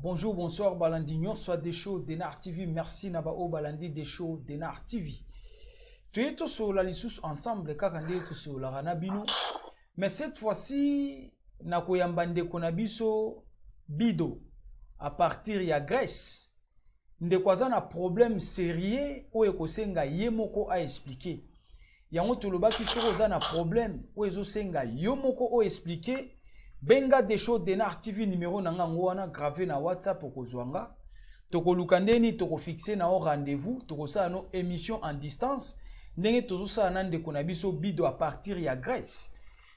Bonjour, bonsoir, Balandignon, soit des shows Denar TV. Merci Nabao Balandi des shows Denar TV. Tu es tous sur la liste ensemble, kakande tous sur la ranabino. Mais cette fois-ci, nakoyambande konabiso bido à partir ya Grèce. Ndekwaza na problème sérieux ou ekosenga yemoko a expliquer. Yango toloba ki soko na problème ou ezosenga yomoko o expliquer. Benga des shows Denar TV numéro nanga ngwana gravé na WhatsApp okozwanga. Toko lukandeni toko fixé na o rendez-vous, toko sa no émission en distance. Ndenge tozo sa nande konabiso bido à partir ya Grèce.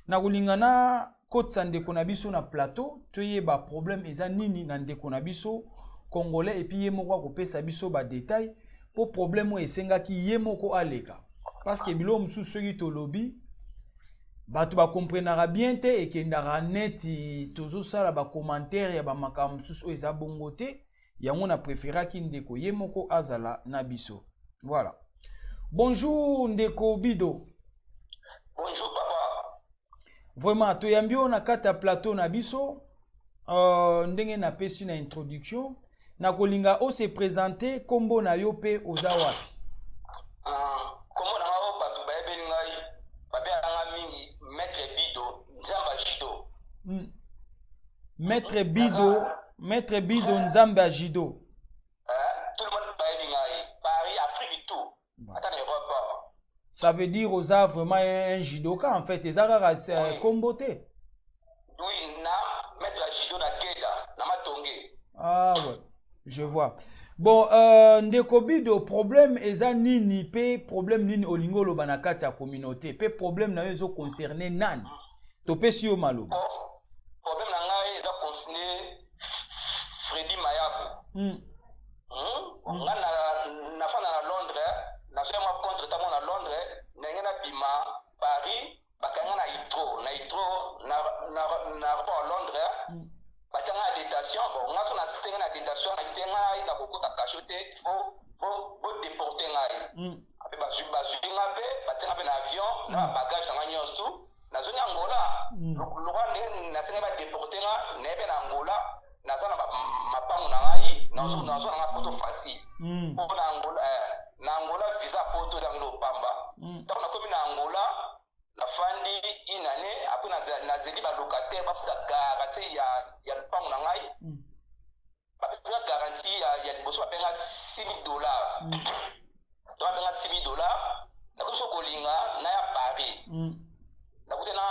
Na kulingana kotsa ndeko na biso na plateau, toyeba problème eza nini na ndeko na biso congolais et puis yemoko akopesa biso ba détail pour problème esenga ki yemoko aleka. Parce que bilo musu soki to lobby batu ba comprendra bien te et kendara neti tozo sala ba commentaire ya ba makambo musu eza bongo te, yango na préféra ki ndeko yemoko azala na biso. Voilà. Bonjour ndeko Bido. Bonjour papa. Vraiment, tu as bien na kata plateau na biso, ndenge na pesi na introduction, na kolinga o se présenter kombo na yo pe ozawapi. Kombo na nga batu bayebeli ngai, babelanga mingi Maître Bido, Nzamba Jido. Maître Bido Nzamba Jido. Tout le monde bayebi ngai, Paris, Afrique tout. Attends, Europe. Ça veut dire oza vraiment un judoka en fait, ezara kombo te. Oui, na Maître Jido na Keda, na Matongé. Ah ouais, je vois. Bon, ndeko Bido, problème eza nini pe problème nini olingo loba na kati ya communauté pe problème na yo ezo concerner nani? To pesi yo maloba. Problème na ngai eza concerner Freddy Mayabu. Nga na fana na Londres, na soya mwa contre tamo na Londres, ndenge na bima Paris, bakanga na Hitro na rapport à Londres. Batanga na détention, bon, nga so na senga na détention na tenga na kokota kachote, faut déporter ngai. Ape bazwi nga pe, batanga pe na avion, na bagage na nyonso, na zone Angola. Lokwa ndenge na senga ba déporter nga, nebe na Angola, na zona mapango na ngai, na zona nga poto facile. Po na Angola visa poto dans le pamba. Tant na komi na Angola, la fandi inane après na zeli ba locataire ba futa garantie ya lupango na ngai. Ba futa garantie ya liboso ba penga $6,000. To ba penga $6,000. Na ko so kolinga na ya Paris. Na kote na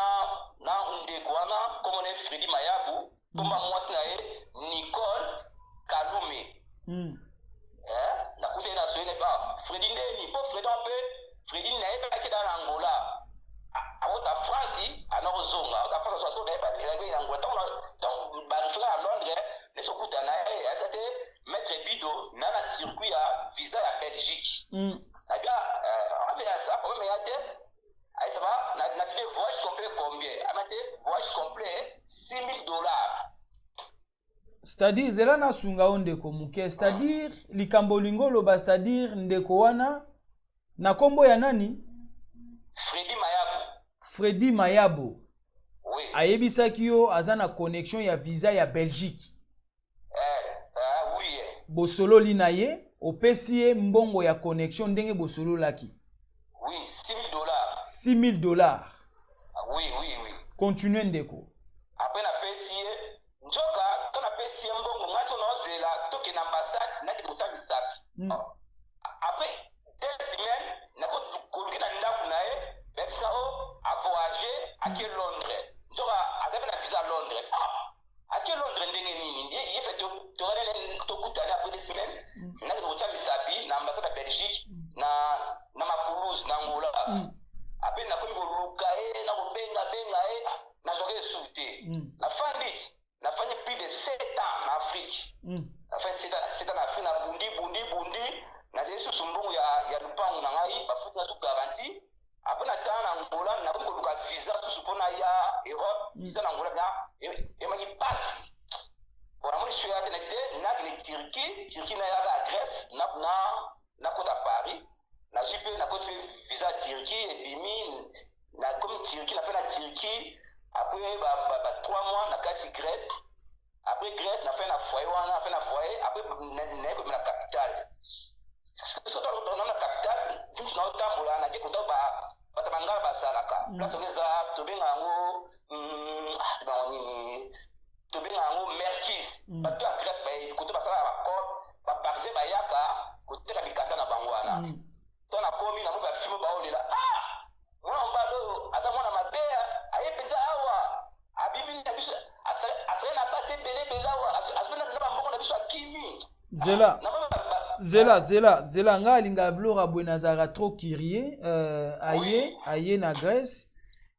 ndeko wana comme on Freddy Mayabu, komba mwasi na ye Nicole Kalume. Na kote na soyene ba Freddy ndeni po Freddy un peu Freddy na ye ba kida na Angola. À France, à Norozonga, à France, à Soda, à Angola, donc, à Londres, les Sokutana, c'était Maître Bido, dans le circuit à visa à Belgique. Eh bien, on fait ça, comme il y a des, ça va, on a dit voyage complet combien? On a dit voyage complet $6,000. C'est-à-dire, zela na sunga ondeko muke, c'est-à-dire, likambo lingolo ba, c'est-à-dire, ndeko wana, na kombo ya nani? Freddy Mayabu. Freddy Mayabo. Oui. Ayebisaki yo aza na connexion ya visa ya Belgique. Oui. Bosolo lina ye, opesi ye mbongo ya connexion ndenge bosolo laki. Oui, $6,000. $6,000. Oui. Continue ndeko. Après na pesi ye, njoka, to na pesi ye mbongo, ngato na ozela, toke na ambassade, na ki moussa bisaki. Après 2 semaines, na ko na ndaku na ye, Bepsa a voyagé à Londres. Donc, à visa à Londres. À Londres, il fait tout après 2 semaines. Il y a l'ambassade de Belgique, na Makoulouse, na Angola. Après, il y a Lukae, na nazwaki souté na fani plus de 7 ans en Afrique na fait 7 ans en Afrique na bundi na zesu sumbongo ya lupango na ngai ba futi na su garantie après na temps na Angola na ko luka visa su pona ya Europe visa na Angola na e ma passe pour amoni sur ya tenete na ni Turquie na ya Grèce na kota Paris na jipe na kota visa Turquie et bimi na comme Turquie na fait na Turquie après 3 mois na kasi Grèce après Grèce na fait na foyer après na ko na capitale surtout dans la capitale tout na otambola na ke ko ba batabanga basalaka place ngeza tobenga ngo tobenga ngo merkis bato ya Grèce ba ko to basala ba ko ba parze ba yaka ko teka bikata na bangwana to na komi na mo ba fimo ba olela mwana mbalo aza mwana mabea ayepenza awa abibi na biso asale na passe bele awa asona na bamboko na biso akimi Zela nga alinga blora bwenazara trop kirie aye na Grèce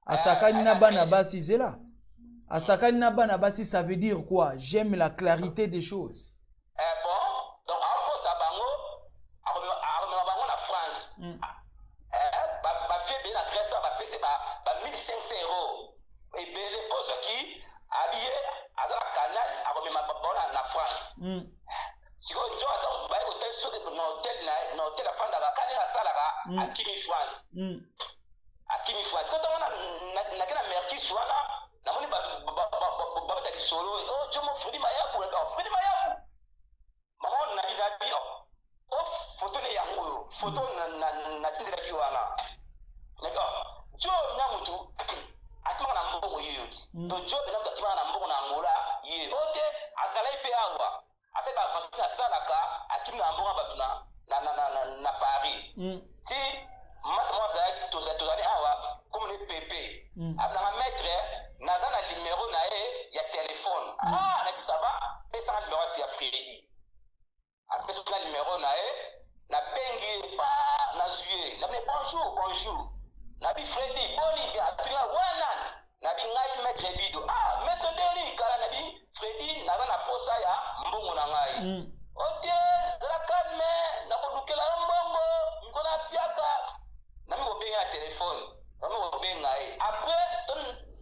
asakani na bana basi Zela asakani na bana basi ça veut dire quoi? J'aime la clarité des choses. Bon donc encore ça bango a bango na France ba fait na Grèce ba pese ba 1500 € et bele poso qui habillé azala canal a na France. Si on dit attends ba hôtel so no hôtel la fanda ka kani salaka akimi France quand on na kena merki swana na moni ba ta solo jomo Fredi Mayaku mama na bidabi photo ne yango photo na tindela kiwana d'accord jo nyamutu atuma na mbongo yiyoti do jo bena atuma na mbongo na Angola ye ote azalai pe awa ase ba fakina salaka atuma na mbongo batuna na Paris si masa mwaza tozali awa comme le PP abna maître nazana numéro na ya téléphone na bisaba pesa numéro ya Fredi apesa numéro na na bengi pa na zuye na bonjour na bi Fredi boni bien atuna wana na bi ngai maître bido maître deri kala na bi Fredi na na posa ya mbongo na ngai ote la calme na kodukela mbongo ngona piaka na mi obenga téléphone na mi obenga après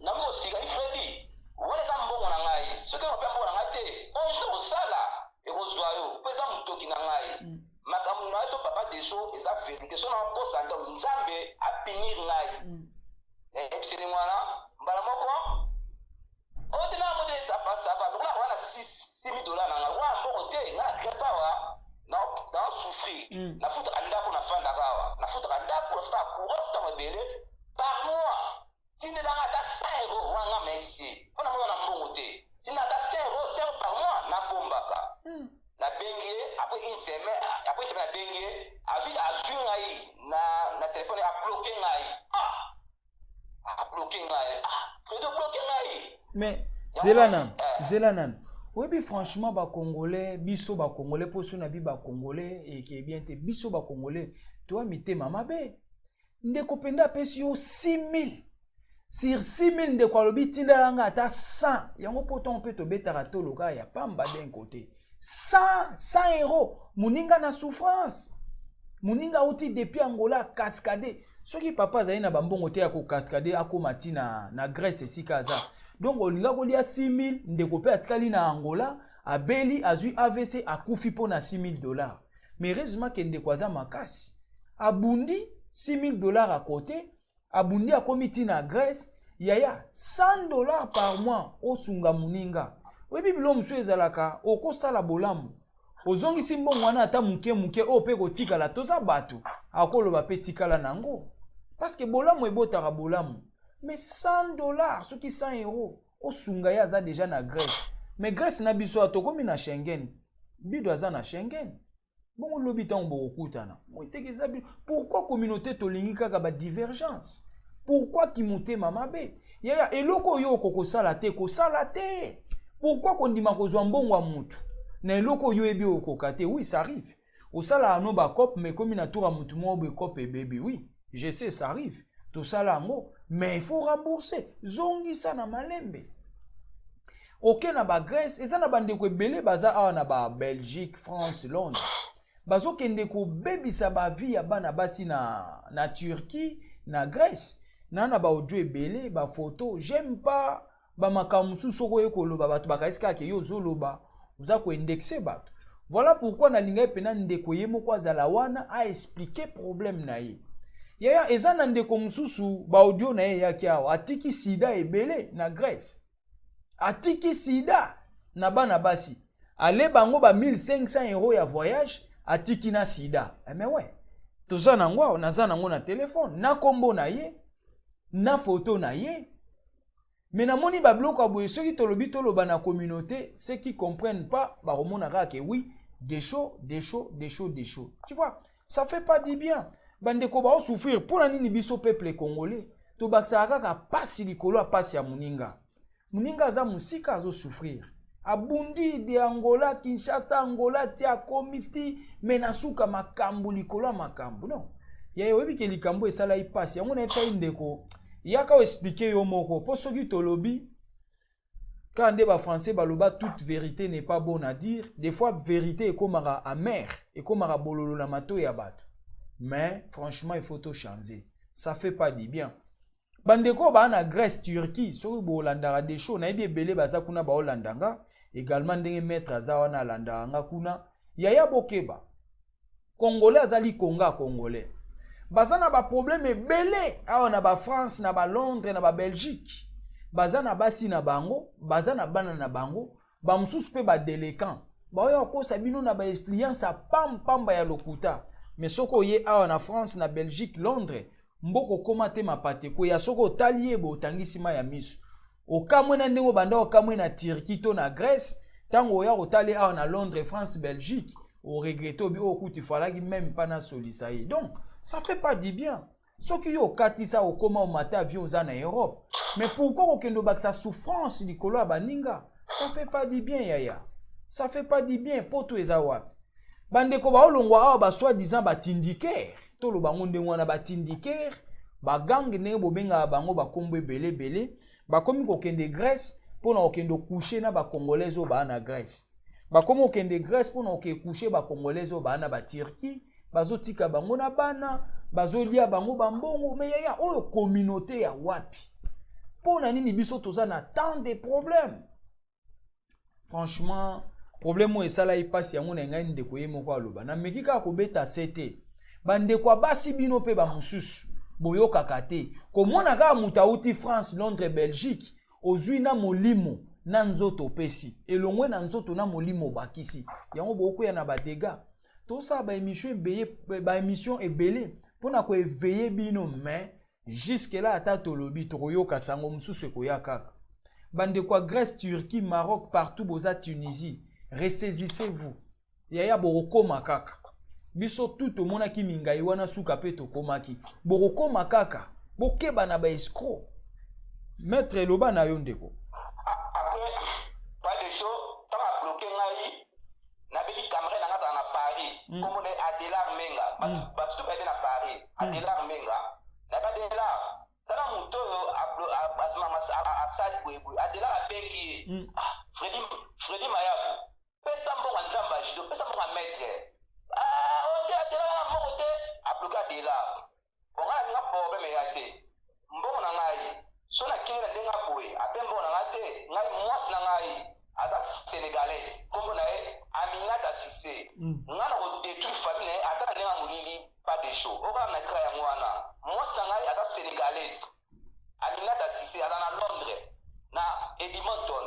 na mi osiga Fredi wala za mbongo na ngai soki na mbongo na ngai te onjo osala ekozwa yo pesa mutoki na ngai makambo na so papa deso eza vérité so na posa ndo nzambe apinir ngai ebiseni mwana mbala moko odina mode sapa lokula wana $6,000 na ngai wa mbongo te na gresa wa na souffrir na futa ndako na fanda kawa na futa ndako na futa kurofuta mabele par mois tinde na ngata 5 € wanga mexi pona mwana mbongo te tinde na 5 € par mois na bombaka na bengi après une semaine après tu na bengi azu ngai na téléphone a bloqué ngai a bloqué ngai de bloquer ngai mais Zelanan oui franchement ba congolais biso ba congolais poso na bi ba congolais et qui est bien te biso ba congolais toi mitema mabe ndeko penda pesi yo 6,000 sur 6,000 ndeko alobi tinda nga ata 100 yango poto peut to betara to loka ya pamba d'un côté 100 € muninga na souffrance muninga uti depuis Angola cascade soki papa zali na bambongo te ya ko cascade akoma ti na Grèce esikaza donc olinga kolia 6,000 ndeko pe atikali na Angola abeli azui AVC akufi po na $6,000 mais heureusement ke ndeko aza makasi abundi $6,000 à côté abundi akomi ti na Grèce yaya $100 par mois osunga muninga webi bilo musu ezalaka okosala bolamu ozongisi mbongo wana ata muke o pe kotikala toza bato akoloba pe tikala nango parce que bolamu ebotaka bolamu mais $100 soki 100 € osunga ya aza déjà na Grèce mais Grèce na biso atokomi na Schengen bido aza na Schengen bon lobi ta mbo okutana moitekeza bido pourquoi communauté tolingi kaka ba divergence pourquoi kimote mamabe yaya eloko yo kokosala te kosala te pourquoi kondima kozwa mbongo wa mutu na eloko yo ebi okokate oui ça arrive osala ano ba cop mais comme na tour a mutu mo be cop et baby oui je sais ça arrive tout ça là, mais il faut rembourser. Zongi ça na malembe. Ok, na ba Grèce, et ça na bande ko belé baza a na ba Belgique, France, Londres. Bazo kende ko bebisa ba vie ya bana basi na Turquie, na Grèce. Na ba audio belé, ba photo, j'aime pas ba makamusu soko ekoloba bato bakaisika ke yo zoloba, uza ko indexer bato. Voilà pourquoi na linga pena ndeko yemo kwa zala wana a expliquer problème na ye. Yaya eza na ndeko mususu ba audio na ye yaki awa atiki sida ebele na Grèce. Atiki sida na bana basi. Ale bango ba 1500 € ya voyage atiki na sida. Mais ouais. Toza nangwa naza nango na téléphone, na kombo na ye, na photo na ye. Mais na moni ba bloko aboye soki tolobi toloba na communauté, ceux qui comprennent pas ba remonaka que oui, des shows. Tu vois, ça fait pas du bien. Bandeko ba souffrir pour nini biso peuple congolais. To baksa kaka pasi likolo a pasi ya muninga. Muninga za musika azo souffrir. Abundi de Angola, Kinshasa, Angola, tia komiti, menasuka makambu likolo makambu. Non. Ya webi ke likambo esala ipasi. Yango na epsa indeko. Yaka o expliquer yo moko. Po soki tolobi, quand des français baloba toute vérité n'est pas bonne à dire. Des fois vérité est comme amer, et comme bololo na mato ya bato. Mais franchement il faut tout changer. Ça fait pas du bien. Bandeko ba na Grèce, Turquie, soki bo landara des shows na ebi ebele baza kuna ba olandanga, également ndenge maître azawa na landanga kuna. Yaya bokeba. Congolais azali konga congolais. Baza na ba problème ebele awa na ba France, na ba Londres, na ba Belgique. Baza na basi na bango, baza na bana na bango, ba mususu pe ba déléquent. Ba oyo ko sabino na ba expérience pamba ya lokuta. Mais soko ye awa na France, na Belgique, Londres, mboko koma te mapate ko ya soko talie bo tangisima ya miso. Okamwe na ndenge banda okamwe na Turquie to na Grèce, tango ya otali awa na Londres, France, Belgique, o regretto bi okuti falaki même pas na solisaye. Donc, ça fait pas du bien. Ce qui yo katisa au koma au matin avion en Europe. Mais pourquoi au kendo bak sa souffrance likolo ya baninga? Ça fait pas du bien yaya. Ça fait pas du bien pour tous les awap. Bandeko ba olongwa awa ba soi disant ba tindiker. To lo bango ndenge wana ba tindiker, ba gang ne bo benga bango ba kombo belé. Ba komi ko kende Grèce pour na okendo coucher na ba congolais o ba na Grèce. Ba komi okende Grèce pour na oke coucher ba congolais o ba na ba Turquie. Bazotika bango na bana, bazolia bango bambongo, mais yaya oyo communauté ya wapi. Pona nini biso toza na tant de problèmes. Franchement, problème o esala ipasi yango na ngai ndeko ye moko aloba. Na mekika ko beta sete. Bandeko basi bino pe ba mususu. Boyo kakate. Komona ka mutauti France, Londres, Belgique, ozui na molimo na nzoto pesi. Elongwe na nzoto na molimo bakisi. Yango boko ya na ba dégâts. Tout ça ba émission ebele pour na ko éveiller bino mais jusque là ata tolobi toyo kasango mususu ko yaka bande kwa Grèce, Turquie, Maroc, partout boza Tunisie, ressaisissez-vous. Yaya boroko makaka biso tout mona ki mingai wana suka pe to komaki boroko makaka bokeba na ba escroc maître loba na yo ndeko après pas de show tant à bloquer ngai na beli camera na ngata na Paris comme on est Adela Menga ba tout ba na Paris Adela Menga na Adela tana muto asma asali bwebu Adela abengi Freddy Mayabu pesa mbonga nzamba jido pesa mbonga maître ok Adela mokote a bloqué Adela bonga na problème yate mbonga na ngai so na kinga ndenga boye apembo na ngate ngai mwasi na ngai aza sénégalaise comme na Aminata Cissé ngana ko détruire famille ata ndenga mulili pas de show oka na kra ya mwana mwasi na ngai aza sénégalaise Aminata Cissé aza na Londres na Edmonton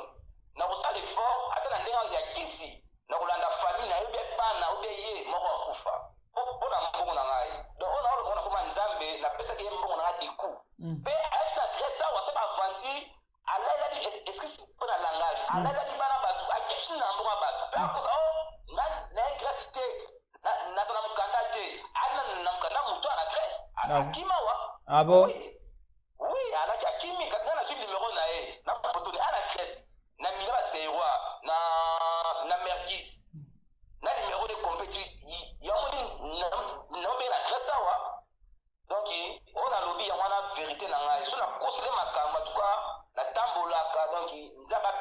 na ko sala effort ata na ndenga ya kisi na kolanda famille na yebe bana obe ye moko akufa bona mbongo na ngai donc on a le koma nzambe na pesa ke mbongo na diku pe asa tresa wa seba vanti alala di est-ce que c'est pour la langage alala di bana batu a question na mbongo batu pe ko na gracité na sana mkandate ana na mkanda muto na Grèce akima wa ah bon oui ala kimi kana na numéro na e na photo ana Grèce na milaba sewa na mergis na numéro de compétition ya moni na be na Grèce wa donc on a lobby ya wana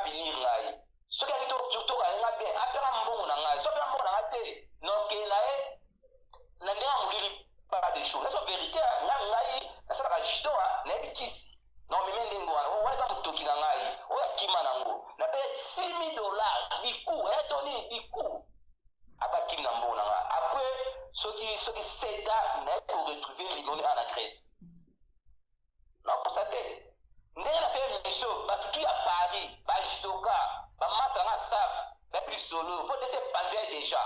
punir ngai soki aki tokanenga bien apeka mbongo na ngai soki apeka mbongo na ngai te noke na ye na ndenge amolili pas des choses nazo vérité ngai nasalaka judo nayebi kisi na omeme ndenge wana wana eza motoki na ngai oyo akima nango nape $6,000 biku eto nini biku abakimi na mbongo na ngai après soki 7 ans naye koretrouve limoni ana Grèce nakosate ndenge nasala mission batutu ya Paris bajudoka bamatanga staff bapisolo po dese panzia déjà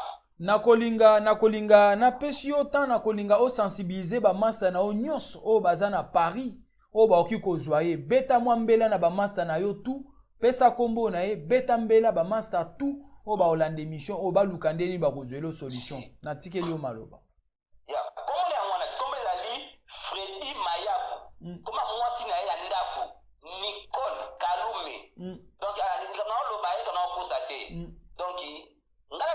nakolinga napesi yo temps nakolinga osensibiliser bamasa na yo nyonso oyo baza na Paris oyo baoki kozwa ye beta mwa mbela na bamasa na yo tu pesa kombo na ye beta mbela bamasa tu oyo baolanda émission oyo baluka ndeni bakozwela solution natikeli yo maloba kombo yango wana kombo ezali Fredy Mayabu koma mwasi na ye ya ndako Nicole Kalume donc naoloba ye tonaokosa te donc ngala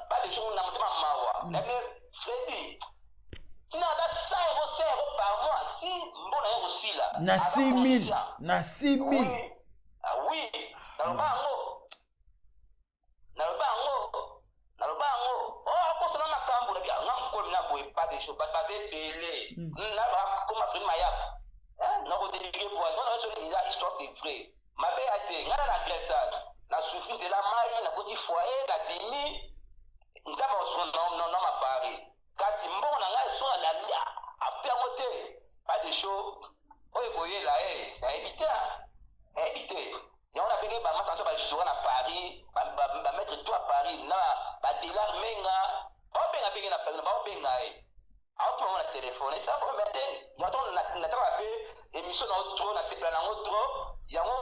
pas de choses na motema mawa mais Fredy tina da 100 € par mois ti mbona yo kosila na 6 000 oui naloba yango akosala makambo na bia nga mokolo na boye pas de choses baze ebele na bakoma Fredy Mayabu nakodelike po na histoire c'est vrai mabe ya te nga na Grèce na souffrir de la mai na koti foyer na bimi nzaba osona na mapari kasi mbongo na ngai so na lia apia mote pas de show oyo koyela na éviter yango na benge ba masa ba jura na Paris ba mettre tout à Paris na ba dealer menga ba benga benge na Paris ba benga auto na téléphone ça pour mettre yango na taba pe émission na auto na sepla na auto yango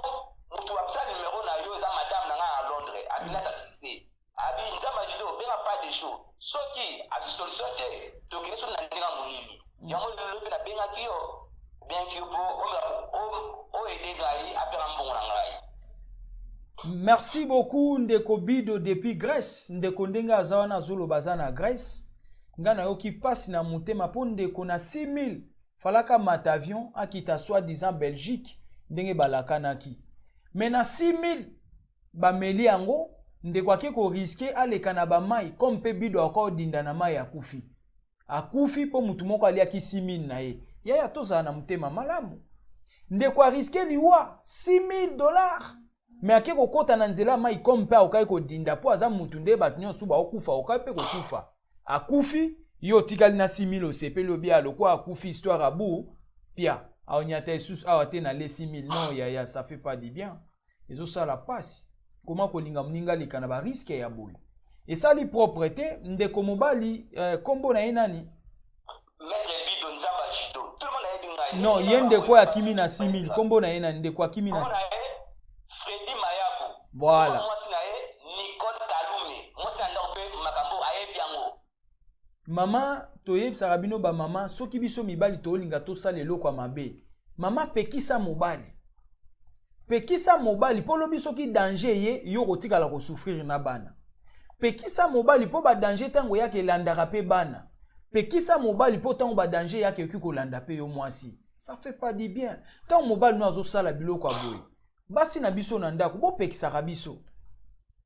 mutu apesa numéro na yo eza madame na nga à Londres abinata sise abi nzamba jido benga pas de show soki a solution te tokene so na ndinga molili yango lobe na benga kiyo bien kiyo o edegai apela mbongo na ngai. Merci beaucoup ndeko Bido depuis Grèce ndeko ndenga azawana zolo bazana Grèce ngana yoki pasi na motema po ndeko na 6 000 falaka mata avion akita soi-disant Belgique ndenge balakanaki mais na 6 000 bameli yango ndeko akeko riske aleka na bamai comme pe Bido akao dinda na mai akufi po mutu moko aliaki 6 000 na ye yaya tozala na motema malamu ndeko riske liwa $6,000 mais akeko kota na nzela mai comme pe akai ko dinda po aza mutu nde bat nyonso ba okufa okai pe ko kufa akufi yo tikali na 6 000 osepeli obi aloko akufi histoire abu pia aonyata esusu awate na les 6 000 non yaya ça fait pas du bien ezo sala passe comment kolinga mninga likana ba risque ya boy et ça li propreté ndeko mobali kombo na ye nani Maître Bido nzamba jido tout le monde a dit ngai non yende ko ya kimi na 6 000 kombo na ye nani ndeko kimi na Fredy Mayabu voilà mwasi na ye Nicole Kalume mwasi na ndako pe makambo ayebi yango mama toyebisaka bino ba mama soki biso mibali tolinga tosala eloko ya mabe mama pekisa mobali po lobi soki danger ye yo kotikala ko souffrir na bana pekisa mobali po ba danger tango yake elandaka pe bana pekisa mobali po tango ba danger yake yoki kolanda pe yo mwasi ça fait pas du bien tango mobali no azosala biloko ya boye basi na biso na ndako bo pekisaka biso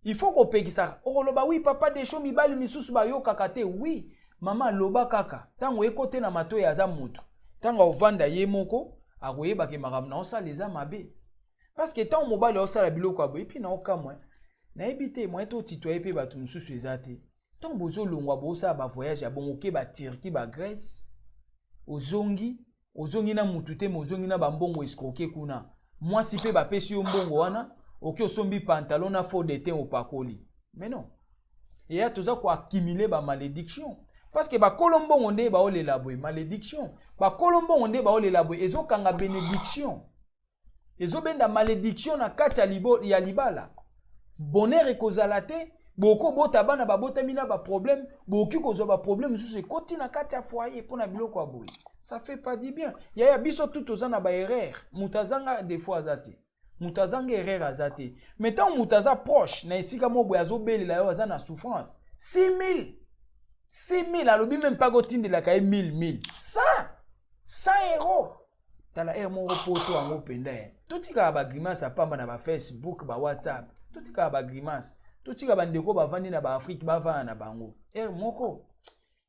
il faut ko pekisaka okoloba oui papa de show mibali misusu bayokaka te oui mama loba kaka tango ekote na mato ya za mutu tango ovanda ye moko akoyeba ke makambo na osala eza mabe parce que tango mobali osala biloko ya boye puis na okamwa nayebi te moyen to titoye pe bato mosusu eza te tango bozolongwa bosala bavoyage ya bongo ba Turquie ba Grèce ozongi na mutu te mozongi na bambongo escroquer kuna mwasi pe bapesi yo mbongo wana oki osombi pantalon na faux de teint opakoli mais non et ya toza ko accumuler ba malédiction parce que ba kolombongo nde ba olela boye malédiction ba kolombongo nde ba olela boye ezokanga bénédiction ezobenda malédiction na kati ya libala bonheur ekozala te boko bota bana babotami na ba problème boki kozwa ba problème sous ekoti na kati ya foyer pona biloko ya boye ça fait pas du bien ya biso tout ozana ba erreur mutazanga des fois azate mutazanga erreur azate mais tant mutaza proche na esika mo boye azobelela yo azana souffrance 6 000 alobi même pas gotindela ka 1000 100 € tala mo poto ango penda totika ba grimace apamba na ba Facebook ba WhatsApp totika ba grimace totika bandeko bavandi na ba Afrique bavana na bango moko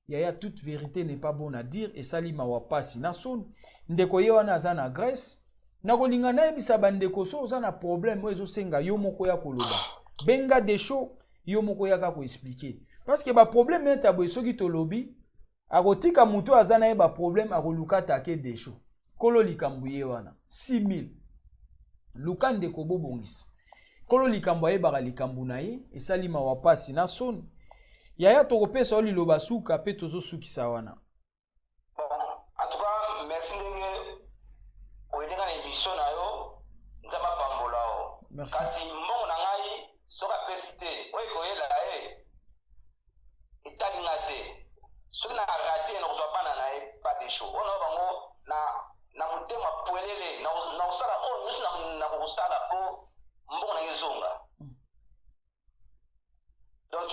yaya toute vérité n'est pas bon à dire et salima wapasi na son ndeko ye wana aza na Grèce na kolinga na yebisa bandeko so oza na problème oyo ezosenga yo moko ya koloba benga des shows yo moko ya ka ko expliquer parce que ba problème eta boye soki tolobi akotika mutu aza na ye ba problème akoluka take des shows kolo likambu ye wana 6000 luka ndeko bobongisa kolo likambu ayebaka likambu na ye esalima wapasi na soni yaya tokopesa oli loba suka pe tozosukisa wana. En tout cas, merci ndenge oyedenga na émission na yo nzamba pambola o. Merci. Kasi mbongo na ngai soka pesi te oyo koyela etalinga te soki na rate na kozwa bana na ye pas de show ono bango na motema pwelele na kosala oyo nyonso na kokosala mpo mbongo na ye ezonga. Donc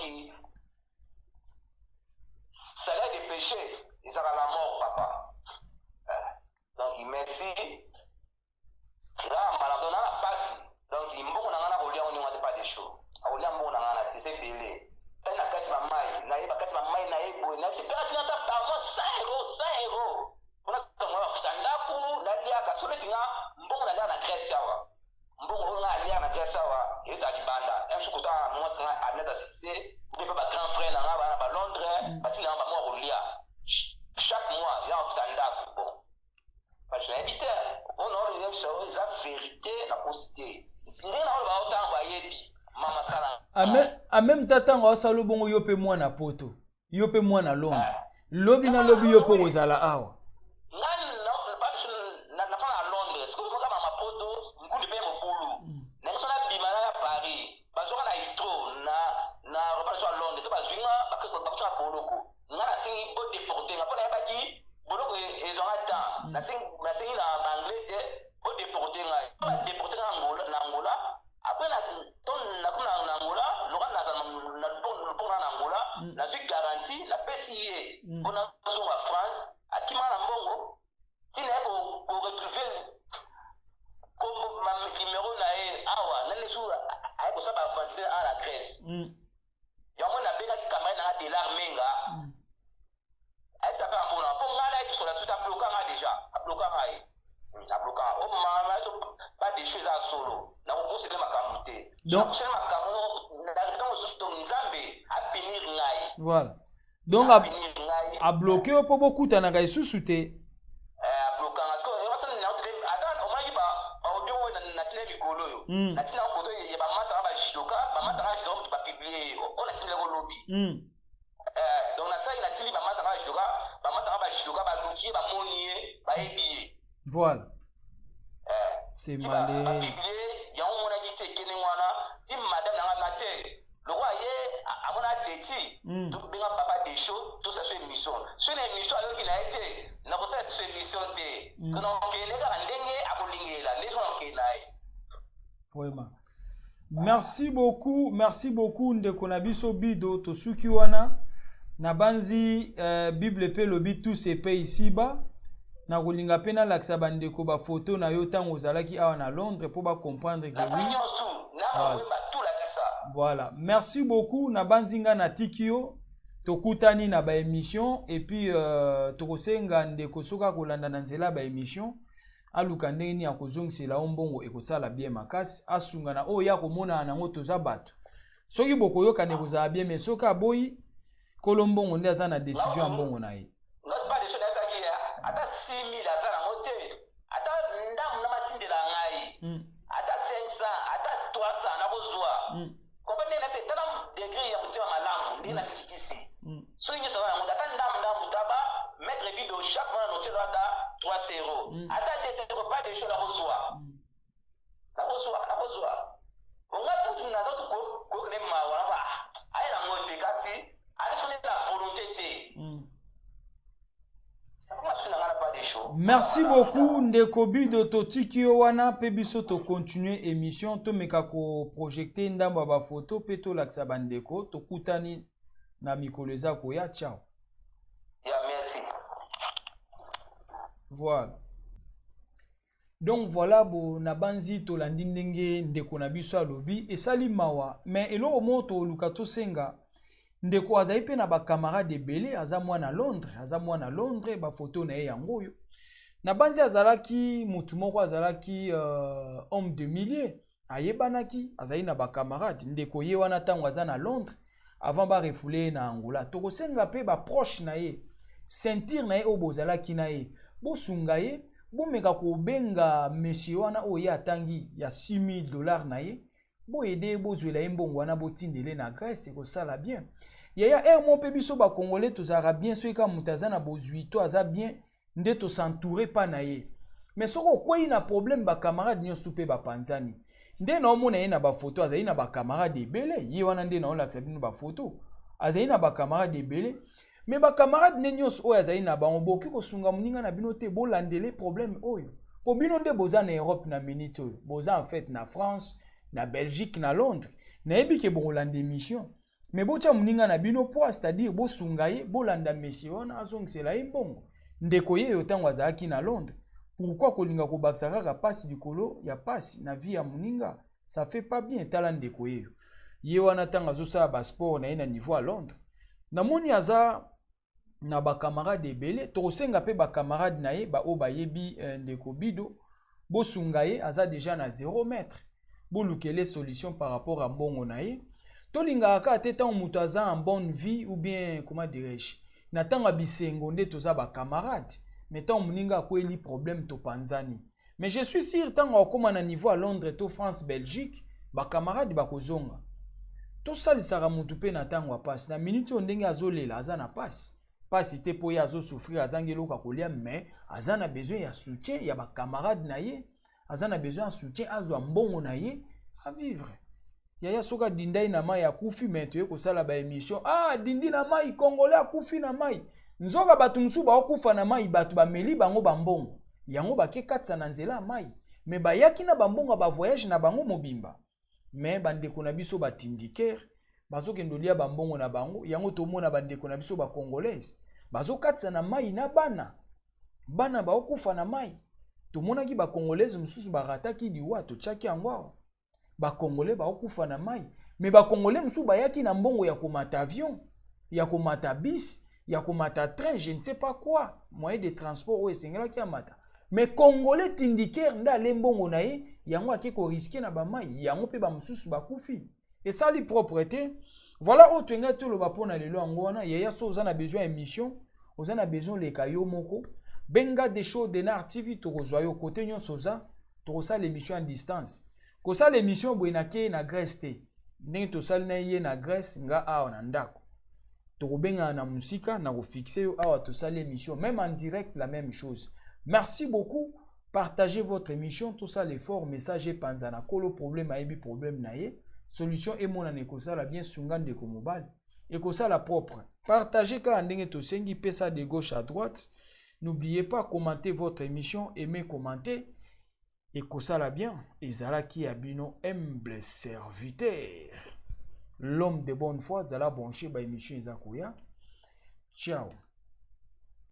salaire de péché ezala la mort papa. Donc merci nga mbala dona pasi donc mbongo na nga na kolia oninga te pas de show akolia mbongo na nga na te c'est belé pe na kati mamai na ye bakati mamai na ye boye na c'est pas kinata par moi 100 euros ona kama wafutandaku na liaka so betinga mbongo na lia na Grèce awa mbongo na lia na Grèce awa eta libanda em sukota moi ça a net assisté ou pas ba grand frère na nga ba Londres batina ba moi kolia chaque mois ya wafutandaku bon parce que j'habite on a une chose la vérité la possibilité ndena on va autant va yebi mama sala a même tatanga osalo bongo yo pe mwana poto yo pe mwana Londres lobi na lobi yo po kozala awa ngani na fana Londres ko ko kama mapoto ngudi pe mobulu na so na bimana ya Paris bazoka na itro na roba so Londres to bazwinga bakutsa boloko ngana singi bo déporter ngapona yabaki boloko ezonga temps na singi na anglais te bo déporter ngai ba déporter na Angola après na kuna na Angola loka na pona na Angola na suis garantie la PCA bona zonga France akima na mbongo tina ko retrouver comme ma numéro na e awa na lesu ay ko saba avancer à la Grèce ya mona benga kamera na de l'armenga ay ta pa mbona po ngala ay sur la suite a bloqué nga déjà a bloqué o mama pas des choses à solo na ko conseiller makamute donc c'est makamu na dans so nzambe a punir ngai voilà donc a bloqué po bokuta na ga isusu te a bloqué nga ko e wasa na ata o mayiba audio na tine likolo yo na tine ko to ye ba mata ba shidoka ba mata ba shidoka ba publier on a tine ko lobby donc na ça il a tili ba mata ba shidoka ba luki ba monie ba ebiye voilà c'est malé ya on a dit que ni wana ti madame na maté le roi ye amona deti tout binga papa des shows tout ça c'est émission sur l'émission alors qu'il a été na ko ça c'est émission té kono kele ka ndenge akolingela les gens qui naï vraiment merci beaucoup ndeko na biso bido tosuki wana na banzi bible pe lobi tous ces pays ici bas na kolinga pe na lakisa bandeko ba photo na yo tango ozalaki awa na Londres pour ba comprendre que oui voilà merci beaucoup na banzinga na tikio tokutani na ba émission et puis tokosenga ndeko soka kolanda na nzela ba émission aluka ndenge ni akozongisela ombongo ekosala bien makasi asunga na oyo ya komona nango toza bato soki bokoyoka ne kozala bien mais soka boyi kolombongo nde aza na décision ya mbongo na ye ata 500 ata 300 na kozwa kompani na c'est tala degré ya mutima malamu ndina kitisi so inyo sawa ngo ata ndam taba mettre video chaque mois no telo ata 3 euros ata 2 euros pas de choses na kozwa onga putu na zato ko ne mawa ba ayela ngote kasi ali sone la volonté te merci beaucoup ndeko bido totiki wana pe biso to continuer émission to meka ko projecter ndamba ba photo pe to laksa bandeko to kutani na mikolo eza ko ya ciao ya merci voilà Donc voilà, bo na banzi to landi ndenge ndeko na biso alobi esali mawa, mais elo moto lukato senga ndeko azali pe na ba camarade ebele, aza mwana Londres, ba photo na ye yango yo. Na banzi azalaki mutu moko azalaki homme de milliers, ayebanaki azali na ba camarade ndeko ye wana tango aza na Londres avant ba refoule na Angola. Toko senga pe ba proche na ye, sentir na ye obozalaki na ye, bo sunga ye. Bo meka ko benga monsieur wana oye atangi ya $6,000 na ye, bo ede bo zwela mbongo wana bo tindele na Grèce ko sala bien. Yaya mon pe biso ba congolais to zara bien so ka mutaza na bozwi to aza bien nde to s'entourer pa na ye. Mais soko ko ina problème ba camarade nyoso pe ba panzani. Nde na omona ye na ba photo azali na ba camarade ebele, ye wana nde na on laksa bino ba photo. Azali na ba camarade ebele. Mais ba camarade nenyos oyo azali na bango boki kosunga muninga na bino te bolandele problème oyo. Po bino nde boza na Europe na minute oyo. Boza en fait na France, na Belgique, na Londres. Na yebi ke bolanda émission. Mais bocha muninga na bino po, c'est-à-dire bosunga ye bolanda monsieur wana azongisela ye mbongo. Ndeko ye yotango azalaki na Londres. Pourquoi kolinga ko bakisaka ka pasi likolo ya pasi na vie ya muninga? Ça fait pas bien tala ndeko ye. Ye wana tanga azosala ba sport na ye na niveau à Londres. Namoni aza na ba camarade ebele to senga pe ba camarade na ye ba o ba yebi ndeko bido bo sunga ye aza déjà na 0 mètre bo lukele solution par rapport à mbongo na ye to linga ka teta mutu aza en bonne vie ou bien comment dirais-je na tanga bisengo nde toza ba camarade mais tant muninga ko eli problème to panzani mais je suis sûr tant okoma na niveau à Londres to France Belgique ba camarade ba kozonga to salisaka mutu pe na tango passe na minute ndenge azolela aza na passe. Pas si te po ya zo souffrir azangelo ka kolia mais azana besoin ya soutien ya ba camarade na ye azana besoin ya soutien azwa mbongo na ye à vivre. Yaya soka dindai na mai ya kufi mais to ko sala ba émission dindi na mai congolais akufi na mai nzoka batu musu ba okufa na mai batu ba meli bango ba mbongo yango ba ke katsa na nzela mai mais ba yaki na ba mbongo ba voyage na bango mobimba mais bandeko na biso ba tindiker bazokendo lia ba mbongo na bango yango tomona bandeko na biso ba congolais bazokatsa na mai na bana ba okufa na mai tomona ki ba congolais mususu ba rataki liwa to tchaki yango ba congolais ba okufa na mai mais ba congolais mususu ba yaki na mbongo ya komata avion ya komata bis ya komata train je ne sais pas quoi moyen de transport o esengela ki amata mais congolais tindiker nda le mbongo na ye yango akeko risquer na ba mai yango pe ba mususu ba kufi et ça li propreté. Voilà autre nga to lo ba pona lelo angona yaya so ozana besoin émission ozana besoin le kayo moko benga des shows de Nar TV to kozwa yo côté nyon soza to kosa l'émission en distance ko sa l'émission boinake na Grèce te ndenge to sal na ye na Grèce nga awa na ndako to kobenga na musika na ko fixer yo awa to sal l'émission même en direct la même chose. Merci beaucoup, partagez votre émission tout ça l'effort message panzana kolo problème ayebi problème na ye solution et mon anekosa la bien sungan de komobal et kosa la propre partagez quand ndenge to sengi pesa de gauche à droite. N'oubliez pas commenter votre émission, aimer commenter et kosa la bien ezala ki abino humble serviteur l'homme de bonne foi zala bonché ba émission ezakoya. Ciao.